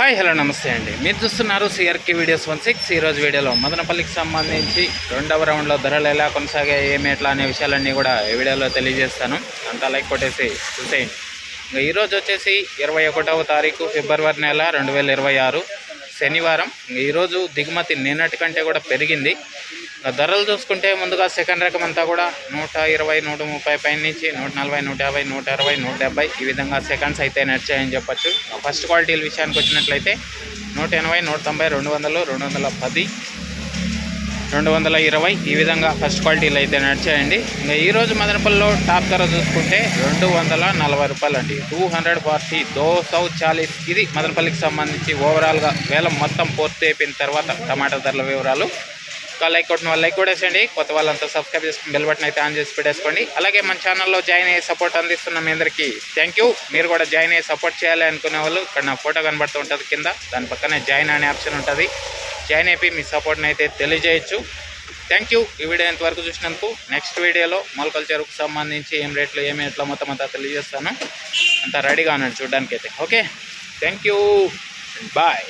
Hi hello నమస్తే అండి. మీరు చూస్తున్నారు సిఆర్కే వీడియోస్ 16. ఈరోజు వీడియోలో మదనపల్లికి సంబంధించి రెండవ రౌండ్లో ధరలు ఎలా కొనసాగాయి, ఏమి ఎట్లా అనే విషయాలన్నీ కూడా ఈ వీడియోలో తెలియజేస్తాను. అంతా లైక్ కొట్టేసి చూసేయండి. ఇంకా ఈరోజు వచ్చేసి 21వ తారీఖు ఫిబ్రవరి నెల 2026 శనివారం. ఈరోజు దిగుమతి నిన్నటి కంటే కూడా పెరిగింది. ధరలు చూసుకుంటే ముందుగా సెకండ్ రకం అంతా కూడా 120, 130 పైన నుంచి 140, 150, 160, 170 ఈ విధంగా సెకండ్స్ అయితే నడిచాయని చెప్పచ్చు. ఫస్ట్ క్వాలిటీల విషయానికి వచ్చినట్లయితే 180, 190, 200, 210, 220 ఈ విధంగా ఫస్ట్ క్వాలిటీలు అయితే నడిచాయండి. ఇంకా ఈరోజు మదనపల్లిలో టాప్ ధర చూసుకుంటే 240 రూపాయలు అండి. 240, 240. ఇది మదనపల్లికి సంబంధించి ఓవరాల్గా వేలం మొత్తం పూర్తి అయిపోయిన తర్వాత టమాటా ధరల వివరాలు. లైక్ కొట్టిన వాళ్ళు లైక్ కొట్టేసండి. కొత్త వాళ్ళంతా సబ్స్క్రైబ్ చేసుకుని బెల్ బటన్ అయితే ఆన్ చేసి పెట్టేసుకోండి. అలాగే మన ఛానల్లో జాయిన్ అయ్యే సపోర్ట్ అందిస్తున్న మీ అందరికీ థ్యాంక్ యూ. మీరు కూడా జాయిన్ అయ్యి సపోర్ట్ చేయాలి అనుకునే వాళ్ళు ఇక్కడ నా ఫోటో కనబడుతూ ఉంటుంది కింద, దాని పక్కనే జాయిన్ అనే ఆప్షన్ ఉంటుంది. జాయిన్ అయిపోయి మీ సపోర్ట్ని అయితే తెలియజేయచ్చు. Thank you. ఈ వీడియో ఎంతవరకు చూసినందుకు. నెక్స్ట్ వీడియోలో మొలకల చెరుకు సంబంధించి ఏం రేట్లు ఏమి ఎట్లా మొత్తం అంతా తెలియజేస్తాను. అంతా రెడీగా ఉన్నాడు చూడడానికి అయితే. Okay, thank you, bye.